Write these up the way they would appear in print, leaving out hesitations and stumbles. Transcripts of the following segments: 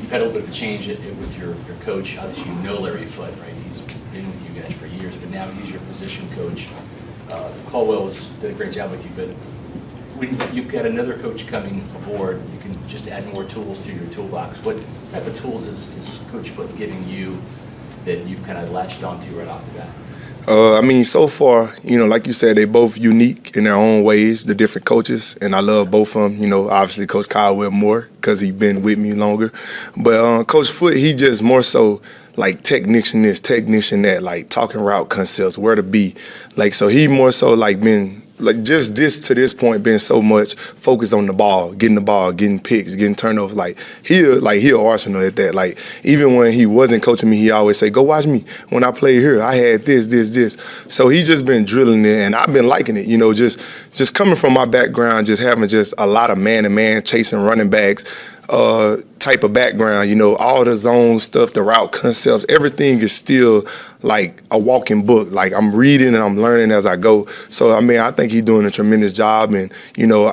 you've had a little bit of a change with your coach. Obviously, you know Larry Foote, right? He's been with you guys for years, but now he's your position coach. Caldwell did a great job with you, but when you've got another coach coming aboard, you can just add more tools to your toolbox. What type of tools is Coach Foote giving you that you've kind of latched onto right off the bat? I mean, so far, like you said, they both unique in their own ways, the different coaches, and I love both of them. Obviously Coach Caldwell more because he's been with me longer. But Coach Foote, he just more so like technician this, technician that, like talking route concepts, where to be. Like, so he more so like been like just this to this point been so much focused on the ball, getting picks, getting turnovers. Like he'll Arsenal at that. Like even when he wasn't coaching me, he always say, "Go watch me when I play here. I had this." So he just been drilling it, and I've been liking it. Just coming from my background, just having just a lot of man-to-man chasing running backs. Type of background, all the zone stuff, the route concepts, everything is still like a walking book. Like I'm reading and I'm learning as I go. So, I mean, I think he's doing a tremendous job. And,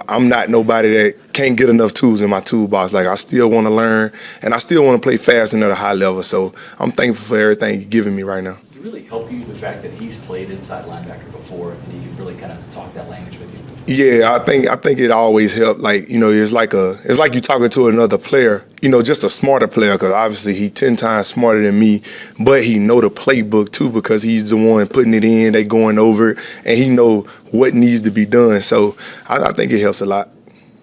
I'm not nobody that can't get enough tools in my toolbox. Like I still want to learn and I still want to play fast and at a high level. So I'm thankful for everything he's giving me right now. Did it really help you, the fact that he's played inside linebacker before and he can really kind of talk that language with you? Yeah, I think it always helped. Like, it's like you talking to another player, just a smarter player, because obviously he's 10 times smarter than me, but he know the playbook too because he's the one putting it in, they going over it, and he know what needs to be done. So I think it helps a lot.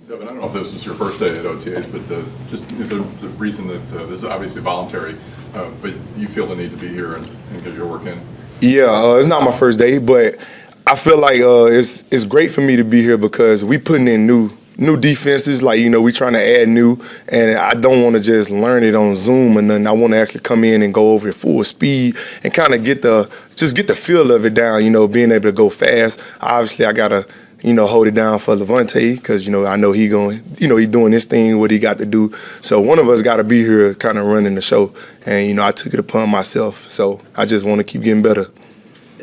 Devin, I don't know if this was your first day at OTAs, but the reason that this is obviously voluntary, but you feel the need to be here and get your work in. Yeah, it's not my first day, but I feel like it's great for me to be here because we putting in new defenses. Like, we trying to add new, and I don't want to just learn it on Zoom and then I want to actually come in and go over it full speed and kind of get the feel of it down, being able to go fast. Obviously, I got to, hold it down for Levante because, I know he doing this thing, what he got to do. So one of us got to be here kind of running the show. And, I took it upon myself. So I just want to keep getting better.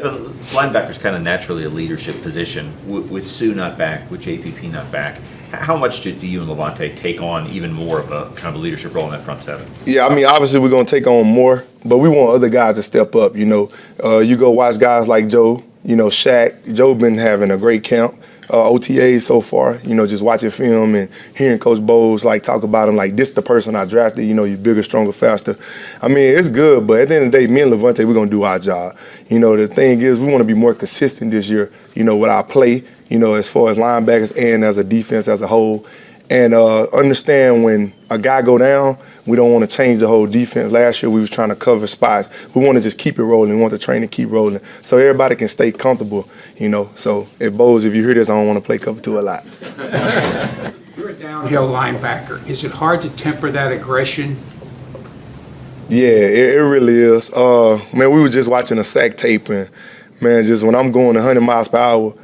Linebacker's kind of naturally a leadership position. With Sue not back, with JPP not back, how much do you and Levante take on even more of a kind of a leadership role in that front seven? Yeah, I mean, obviously we're going to take on more, but we want other guys to step up. You go watch guys like Joe, Shaq. Joe been having a great camp. OTAs so far, just watching film and hearing Coach Bowles talk about him like this the person I drafted, you're bigger, stronger, faster. I mean, it's good, but at the end of the day, me and Levante, we're going to do our job. The thing is we want to be more consistent this year, with our play, as far as linebackers and as a defense as a whole. And understand when a guy go down, we don't want to change the whole defense. Last year we was trying to cover spots. We want to just keep it rolling. We want the train to keep rolling so everybody can stay comfortable, So if you hear this, I don't want to play cover two a lot. You're a downhill linebacker. Is it hard to temper that aggression? Yeah, it really is. Man, we were just watching a sack tape and, man, just when I'm going 100 miles per hour,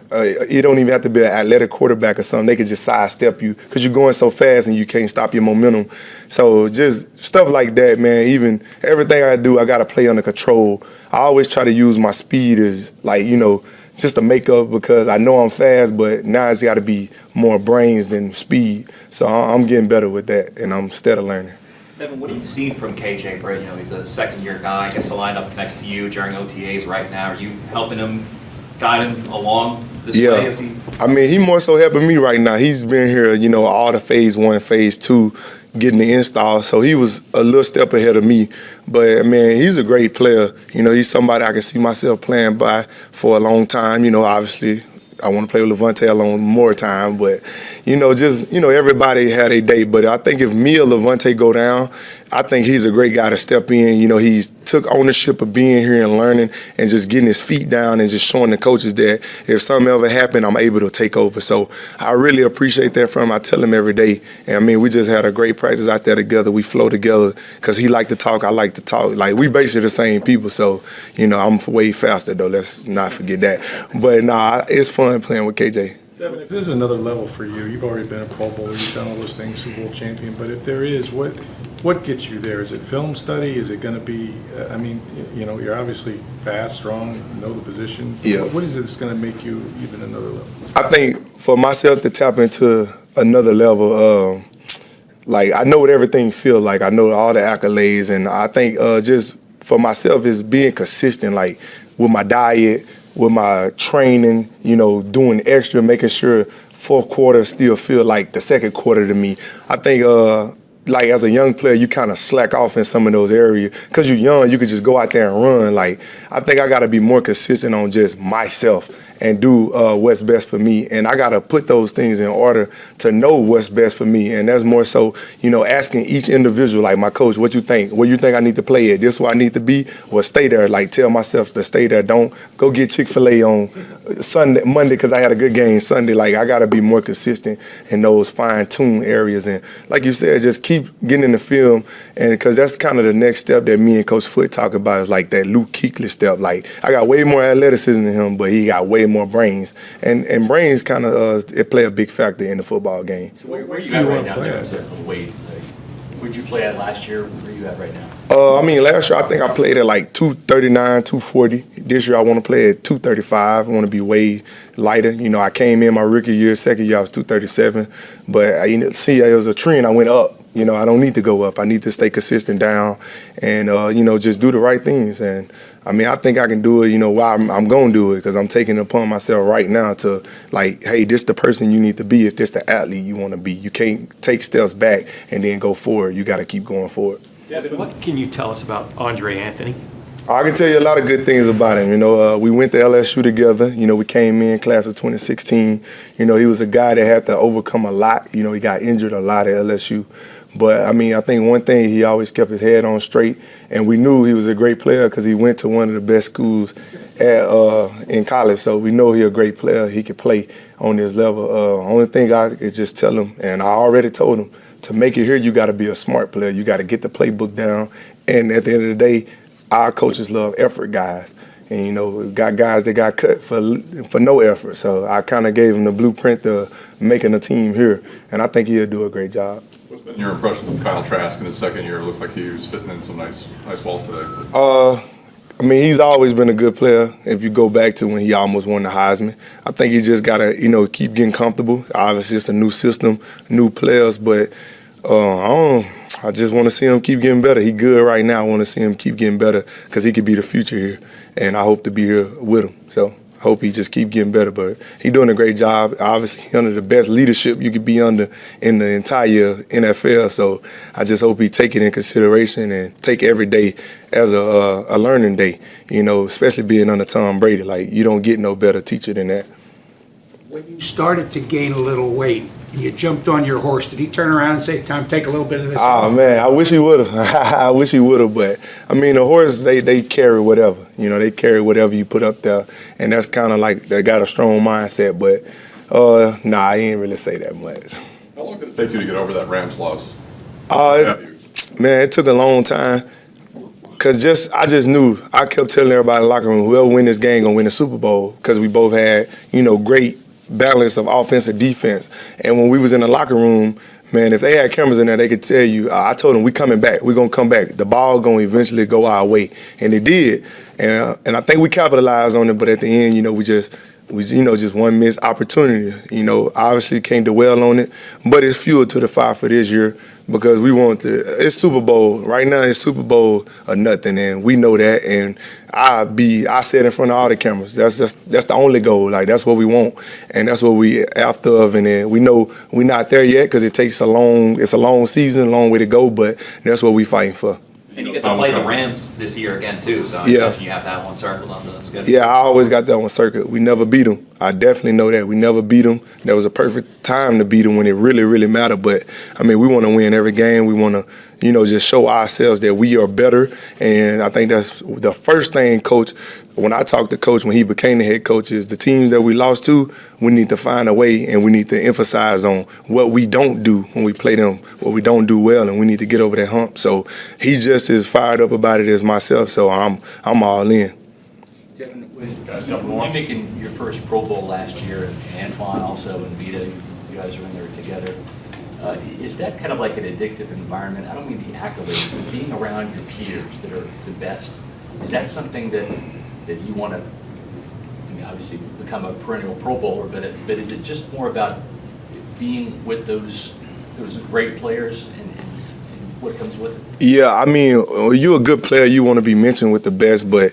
you don't even have to be an athletic quarterback or something. They could just sidestep you because you're going so fast and you can't stop your momentum. So just stuff like that, man. Even everything I do, I got to play under control. I always try to use my speed as, just to make up because I know I'm fast, but now it's got to be more brains than speed. So I'm getting better with that, and I'm steady learning. Devin, what have you seen from KJ Britt? He's a second-year guy. I guess he'll line up next to you during OTAs right now. Are you helping him, guide him along this way? As he... I mean, he more so helping me right now. He's been here, all the phase 1, phase 2, getting the install. So he was a little step ahead of me. But, man, he's a great player. He's somebody I can see myself playing by for a long time. Obviously, I want to play with Levante alone more time, but everybody had a day. But I think if me or Levante go down, I think he's a great guy to step in. He's took ownership of being here and learning and just getting his feet down and just showing the coaches that if something ever happened, I'm able to take over. So I really appreciate that from him. I tell him every day. And I mean, we just had a great practice out there together. We flow together because he liked to talk, I like to talk. Like, we basically the same people. So, I'm way faster, though. Let's not forget that. But, it's fun playing with KJ. Devin, if there's another level for you, you've already been a Pro Bowler, you've done all those things, Super Bowl champion, but if there is, what gets you there? Is it film study? Is it going to be, you're obviously fast, strong, know the position. Yeah. What is it that's going to make you even another level? I think for myself to tap into another level, like I know what everything feels like. I know all the accolades, and I think just for myself is being consistent, like with my diet, with my training, doing extra, making sure fourth quarter still feel like the second quarter to me. I think like as a young player, you kind of slack off in some of those areas because you're young. You could just go out there and run. Like I think I got to be more consistent on just myself and do what's best for me. And I got to put those things in order to know what's best for me. And that's more so, asking each individual, like my coach, what you think? Where you think I need to play at? This where I need to be? Well, stay there. Like tell myself to stay there. Don't go get Chick-fil-A on Monday because I had a good game Sunday. Like I got to be more consistent in those fine-tuned areas. And like you said, just keep getting in the film. And because that's kind of the next step that me and Coach Foote talk about is like that Luke Kuechly step. Like I got way more athleticism than him, but he got way more brains, and brains kind of it play a big factor in the football game. So where are you at right now in terms of weight? Like, where'd you play at last year? Where are you at right now? Last year I think I played at like 239, 240. This year I want to play at 235. I want to be way lighter. I came in my rookie year, second year I was 237, but it was a trend. I went up. I don't need to go up. I need to stay consistent down and, just do the right things. And, I think I can do it, why I'm going to do it because I'm taking it upon myself right now to, like, hey, this the person you need to be if this the athlete you want to be. You can't take steps back and then go forward. You got to keep going forward. Devin, what can you tell us about Andre Anthony? I can tell you a lot of good things about him. We went to LSU together. We came in class of 2016. He was a guy that had to overcome a lot. He got injured a lot at LSU. But, I think one thing, he always kept his head on straight, and we knew he was a great player because he went to one of the best schools in college. So we know he's a great player. He could play on this level. Only thing I could just tell him, and I already told him, to make it here, you got to be a smart player. You got to get the playbook down. And at the end of the day, our coaches love effort guys. And, we got guys that got cut for no effort. So I kind of gave him the blueprint to making a team here, and I think he'll do a great job. What's been your impressions of Kyle Trask in his second year? It looks like he was fitting in some nice ball today. He's always been a good player. If you go back to when he almost won the Heisman, I think he just got to, keep getting comfortable. Obviously, it's a new system, new players, but I just want to see him keep getting better. He good right now. I want to see him keep getting better because he could be the future here, and I hope to be here with him. So I hope he just keep getting better. But he's doing a great job. Obviously, under the best leadership you could be under in the entire NFL. So I just hope he take it in consideration and take every day as a learning day, especially being under Tom Brady. Like, you don't get no better teacher than that. When you started to gain a little weight and you jumped on your horse, did he turn around and say, time, take a little bit of this off? Man, I wish he would have. I wish he would have. But, the horses, they carry whatever. They carry whatever you put up there. And that's kind of like they got a strong mindset. But, I ain't really say that much. How long did it take you to get over that Rams loss? Man, it took a long time. Because I just knew. I kept telling everybody in the locker room, whoever win this game going to win the Super Bowl. Because we both had, great balance of offense and defense. And when we was in the locker room, man, if they had cameras in there, they could tell you, I told them, we coming back. We're going to come back. The ball going to eventually go our way. And it did. And I think we capitalized on it, but at the end, we just one missed opportunity. Obviously can't dwell on it, but it's fuel to the fire for this year because we want to. It's Super Bowl right now. It's Super Bowl or nothing, and we know that. And I said in front of all the cameras, that's the only goal. Like that's what we want, and that's what we after of. And then we know we're not there yet because it takes it's a long season, a long way to go, but that's what we fighting for. And you get to play the Rams this year again, too, so I imagine you have that one circled on the schedule. Yeah, I always got that one circled. We never beat them. I definitely know that. We never beat them. There was a perfect time to beat them when it really, really mattered. But, we want to win every game. We want to, just show ourselves that we are better. And I think that's the first thing, Coach, when I talked to Coach when he became the head coach, is the teams that we lost to, we need to find a way and we need to emphasize on what we don't do when we play them, what we don't do well, and we need to get over that hump. So he's just as fired up about it as myself, so I'm all in. Devin, when you making your first Pro Bowl last year, and Antoine also, and Vita, you guys are in there together, is that kind of like an addictive environment? I don't mean the accolades, but being around your peers that are the best, is that something that you want to, obviously become a perennial Pro Bowler, but is it just more about being with those those great players and what comes with it? Yeah, I mean, when you're a good player, you want to be mentioned with the best, but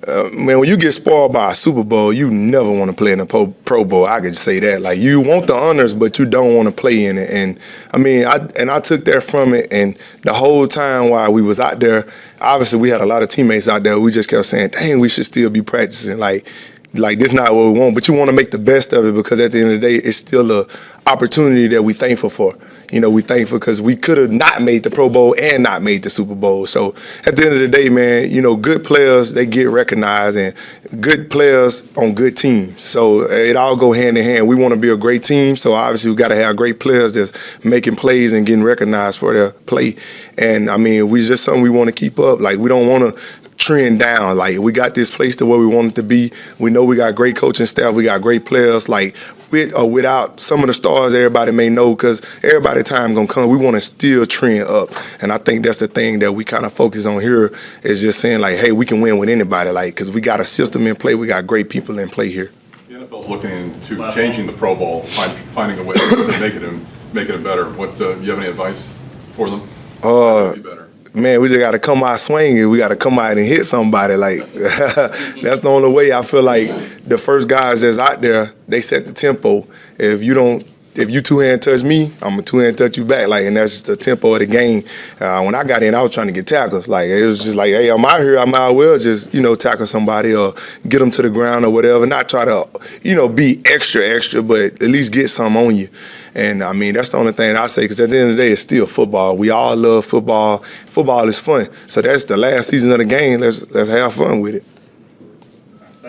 man, when you get spoiled by a Super Bowl, you never want to play in a Pro Bowl. I could just say that. Like, you want the honors, but you don't want to play in it. And I mean, I took that from it. And the whole time while we was out there, obviously we had a lot of teammates out there. We just kept saying, "Dang, we should still be practicing." Like this not what we want, but you want to make the best of it because at the end of the day, it's still a opportunity that we thankful for. You know, we thankful because we could have not made the Pro Bowl and not made the Super Bowl. So at the end of the day, man, you know, good players, they get recognized, and good players on good teams. So it all go hand in hand. We want to be a great team, so obviously we got to have great players that's making plays and getting recognized for their play. And I mean, we just something we want to keep up. Like, we don't want to trend down. Like, we got this place to where we want it to be. We know we got great coaching staff. We got great players. Like, with or without some of the stars everybody may know, because everybody time gonna come. We want to still trend up, and I think that's the thing that we kind of focus on here is just saying, like, hey, we can win with anybody, like, because we got a system in play. We got great people in play here. The NFL's looking into changing the Pro Bowl, finding a way to make it better. What do you have any advice for them? Be better. Man, we just got to come out swinging. We got to come out and hit somebody. Like, that's the only way. I feel like the first guys that's out there, they set the tempo. If you two-hand touch me, I'm going to two-hand touch you back. Like, and that's just the tempo of the game. When I got in, I was trying to get tackles. Like, it was just like, hey, I'm out here. I might as well just, tackle somebody or get them to the ground or whatever. Not try to, be extra, but at least get something on you. And, I mean, that's the only thing I say, because at the end of the day, it's still football. We all love football. Football is fun. So that's the last season of the game. Let's have fun with it.